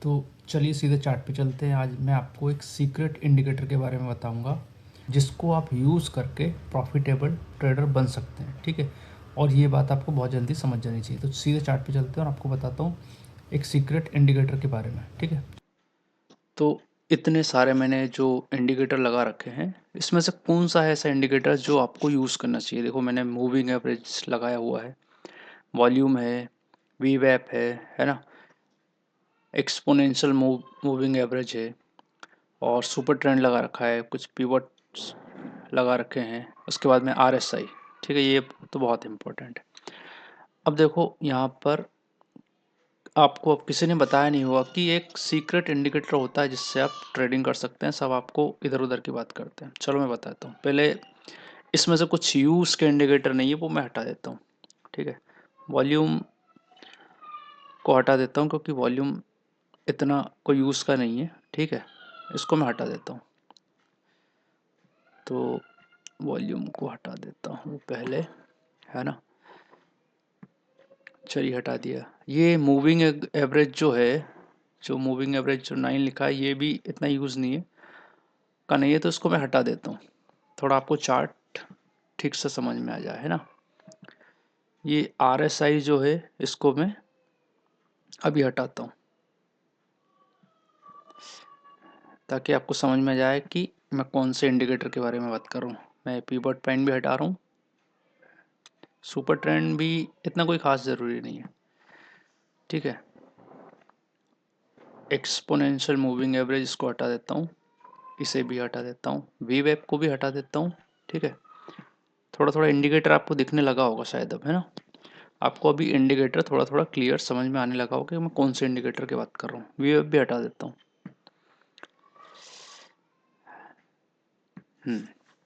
तो चलिए सीधे चार्ट पे चलते हैं। आज मैं आपको एक सीक्रेट इंडिकेटर के बारे में बताऊंगा जिसको आप यूज़ करके प्रॉफिटेबल ट्रेडर बन सकते हैं, ठीक है। और ये बात आपको बहुत जल्दी समझ जानी चाहिए। तो सीधे चार्ट पे चलते हैं और आपको बताता हूँ एक सीक्रेट इंडिकेटर के बारे में, ठीक है। तो इतने सारे मैंने जो इंडिकेटर लगा रखे हैं, इसमें से कौन सा है ऐसा इंडिकेटर जो आपको यूज़ करना चाहिए। देखो, मैंने मूविंग एवरेज लगाया हुआ है, वॉल्यूम है, वी वैप है ना, एक्सपोनेंशियल मूविंग एवरेज है, और सुपर ट्रेंड लगा रखा है, कुछ पिवट्स लगा रखे हैं, उसके बाद में RSI, ठीक है। ये तो बहुत इम्पोर्टेंट है। अब देखो यहाँ पर आपको अब किसी ने बताया नहीं होगा कि एक सीक्रेट इंडिकेटर होता है जिससे आप ट्रेडिंग कर सकते हैं। सब आपको इधर उधर की बात करते हैं। चलो मैं बताता हूँ। पहले इसमें से कुछ यूज़ के इंडिकेटर नहीं है, वो मैं हटा देता हूँ, ठीक है। वॉल्यूम को हटा देता हूँ क्योंकि वॉल्यूम इतना कोई यूज़ का नहीं है, ठीक है। इसको मैं हटा देता हूँ। तो वॉल्यूम को हटा देता हूँ पहले, है ना। चलिए हटा दिया। ये मूविंग एवरेज जो है, जो मूविंग एवरेज जो 9 लिखा है, ये भी इतना यूज़ नहीं है का नहीं है, तो इसको मैं हटा देता हूँ। थोड़ा आपको चार्ट ठीक से समझ में आ जाए, है ना। ये RSI जो है, इसको मैं अभी हटाता हूँ ताकि आपको समझ में आ जाए कि मैं कौन से इंडिकेटर के बारे में बात कर रहा हूँ। मैं पीवट पॉइंट भी हटा रहा हूँ, सुपर ट्रेंड भी इतना कोई ख़ास ज़रूरी नहीं है, ठीक है। एक्सपोनेंशियल मूविंग एवरेज इसको हटा देता हूँ, इसे भी हटा देता हूँ, वी वेब को भी हटा देता हूँ, ठीक है। थोड़ा थोड़ा इंडिकेटर आपको दिखने लगा होगा शायद अब, है ना। आपको अभी इंडिकेटर थोड़ा थोड़ा क्लियर समझ में आने लगा होगा कि मैं कौन से इंडिकेटर की बात कर रहा हूँ। वी वेब भी हटा देता हूँ।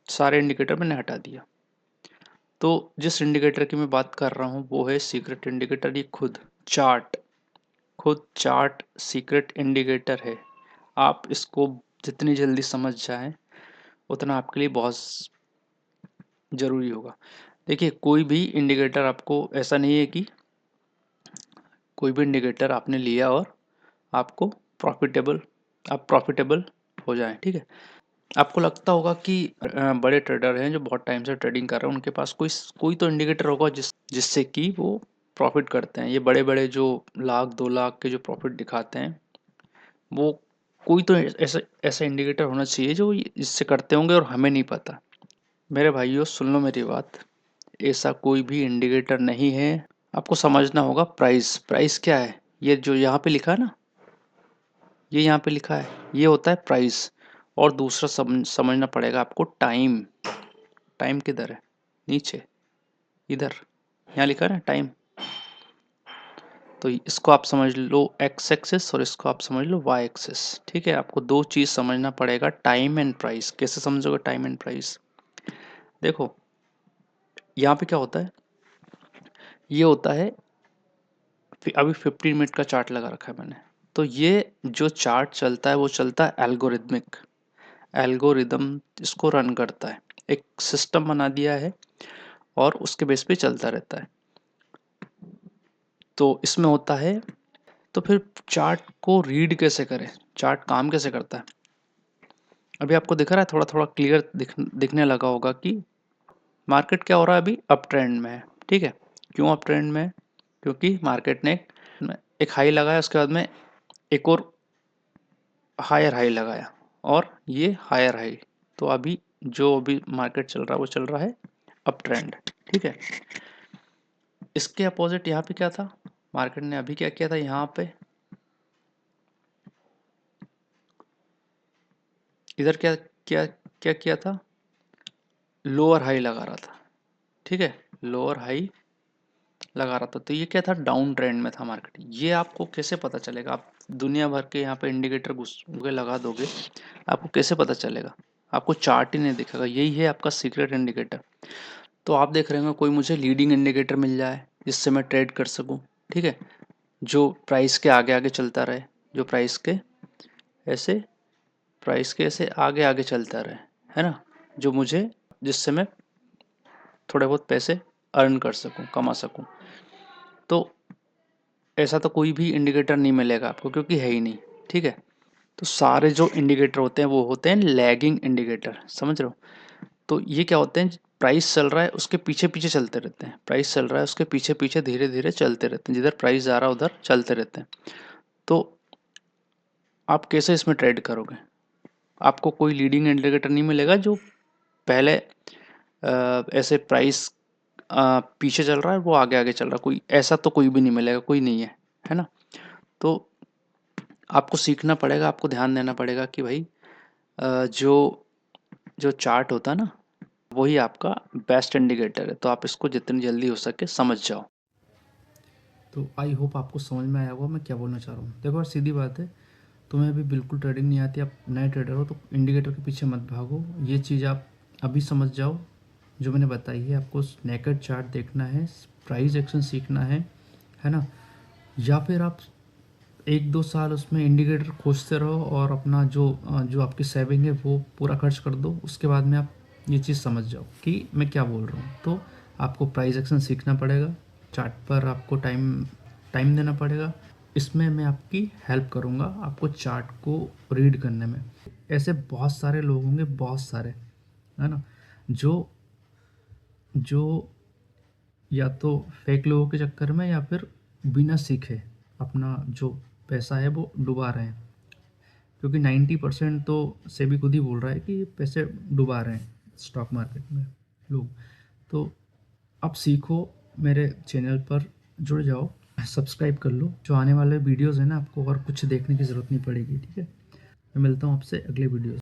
सारे इंडिकेटर मैंने हटा दिया। तो जिस इंडिकेटर की मैं बात कर रहा हूँ वो है सीक्रेट इंडिकेटर। ये खुद चार्ट सीक्रेट इंडिकेटर है। आप इसको जितनी जल्दी समझ जाएं उतना आपके लिए बहुत ज़रूरी होगा। देखिए, कोई भी इंडिकेटर आपको ऐसा नहीं है कि कोई भी इंडिकेटर आपने लिया और आपको प्रॉफिटेबल आप प्रॉफिटेबल हो जाएं, ठीक है। आपको लगता होगा कि बड़े ट्रेडर हैं जो बहुत टाइम से ट्रेडिंग कर रहे हैं, उनके पास कोई कोई तो इंडिकेटर होगा जिससे कि वो प्रॉफिट करते हैं। ये बड़े बड़े जो 1 लाख 2 लाख के जो प्रॉफिट दिखाते हैं, वो कोई तो ऐसा ऐसा इंडिकेटर होना चाहिए जो इससे करते होंगे और हमें नहीं पता। मेरे भाइयों, सुन लो मेरी बात। ऐसा कोई भी इंडिकेटर नहीं है। आपको समझना होगा प्राइस क्या है। ये जो यहाँ पे लिखा है ना, ये यहाँ पे लिखा है, ये होता है प्राइस। और दूसरा समझना पड़ेगा आपको टाइम। टाइम किधर है? नीचे, इधर, यहाँ लिखा है ना टाइम। तो इसको आप समझ लो एक्स एक्सिस और इसको आप समझ लो वाई एक्सिस, ठीक है। आपको दो चीज़ समझना पड़ेगा, टाइम एंड प्राइस। कैसे समझोगे टाइम एंड प्राइस? देखो, यहाँ पे क्या होता है, ये होता है अभी 15 मिनट का चार्ट लगा रखा है मैंने। तो ये जो चार्ट चलता है वो चलता है एल्गोरिदमिक। एल्गोरिदम इसको रन करता है, एक सिस्टम बना दिया है और उसके बेस पे चलता रहता है। तो इसमें होता है, तो फिर चार्ट को रीड कैसे करें, चार्ट काम कैसे करता है, अभी आपको दिख रहा है, थोड़ा थोड़ा क्लियर दिखने लगा होगा कि मार्केट क्या हो रहा है, अभी अप ट्रेंड में है, ठीक है। क्यों अप ट्रेंड में है? क्योंकि मार्केट ने एक हाई लगाया, उसके बाद में एक और हायर हाई लगाया, और ये हायर हाई। तो अभी मार्केट चल रहा है वो चल रहा है अप ट्रेंड, ठीक है। इसके अपोजिट यहाँ पे क्या था, मार्केट ने अभी क्या किया था, यहाँ पे इधर क्या क्या क्या किया था, लोअर हाई लगा रहा था, ठीक है। लोअर हाई लगा रहा था, तो ये क्या था, डाउन ट्रेंड में था मार्केट। ये आपको कैसे पता चलेगा? आप दुनिया भर के यहाँ पे इंडिकेटर घुस के लगा दोगे, आपको कैसे पता चलेगा? आपको चार्ट ही नहीं दिखेगा। यही है आपका सीक्रेट इंडिकेटर। तो आप देख रहे होंगे कोई मुझे लीडिंग इंडिकेटर मिल जाए जिससे मैं ट्रेड कर सकूं, ठीक है, जो प्राइस के आगे आगे चलता रहे, जो ऐसे प्राइस के ऐसे आगे आगे चलता रहे, है ना, जो मुझे जिससे मैं थोड़े बहुत पैसे अर्न कर सकूं, कमा सकूं। तो ऐसा तो कोई भी इंडिकेटर नहीं मिलेगा आपको, क्योंकि है ही नहीं। ठीक है। तो सारे जो इंडिकेटर होते हैं वो होते हैं लैगिंग इंडिकेटर, समझ रहे हो। तो ये क्या होते हैं, प्राइस चल रहा है उसके पीछे पीछे चलते रहते हैं, प्राइस चल रहा है उसके पीछे पीछे धीरे धीरे चलते रहते हैं, जिधर प्राइस जा रहा है उधर चलते रहते हैं। तो आप कैसे इसमें ट्रेड करोगे, आपको कोई लीडिंग इंडिकेटर नहीं मिलेगा जो पहले ऐसे प्राइस पीछे चल रहा है वो आगे आगे चल रहा है, कोई ऐसा तो कोई भी नहीं मिलेगा, कोई नहीं है ना। तो आपको सीखना पड़ेगा, आपको ध्यान देना पड़ेगा कि भाई जो जो चार्ट होता है ना वही आपका बेस्ट इंडिकेटर है, तो आप इसको जितनी जल्दी हो सके समझ जाओ। तो आई होप आपको समझ में आया होगा मैं क्या बोलना चाह रहा हूँ। देखो यार सीधी बात है, तुम्हें अभी बिल्कुल ट्रेडिंग नहीं आती, आप नए ट्रेडर हो, तो इंडिकेटर के पीछे मत भागो। ये चीज़ आप अभी समझ जाओ जो मैंने बताई है। आपको नेकेड चार्ट देखना है, प्राइस एक्शन सीखना है ना। या फिर आप 1-2 साल उसमें इंडिकेटर खोजते रहो और अपना जो आपकी सेविंग है वो पूरा खर्च कर दो। उसके बाद में आप ये चीज़ समझ जाओ कि मैं क्या बोल रहा हूँ। तो आपको प्राइस एक्शन सीखना पड़ेगा, चार्ट पर आपको टाइम टाइम देना पड़ेगा। इसमें मैं आपकी हेल्प करूँगा आपको चार्ट को रीड करने में। ऐसे बहुत सारे लोग होंगे, बहुत सारे, है ना, जो जो या तो फेक लोगों के चक्कर में या फिर बिना सीखे अपना जो पैसा है वो डुबा रहे हैं। क्योंकि 90% तो सेबी खुद ही बोल रहा है कि ये पैसे डुबा रहे हैं स्टॉक मार्केट में लोग। तो आप सीखो, मेरे चैनल पर जुड़ जाओ, सब्सक्राइब कर लो। जो आने वाले वीडियोस है ना आपको और कुछ देखने की ज़रूरत नहीं पड़ेगी, ठीक है। मैं मिलता हूँ आपसे अगले वीडियो।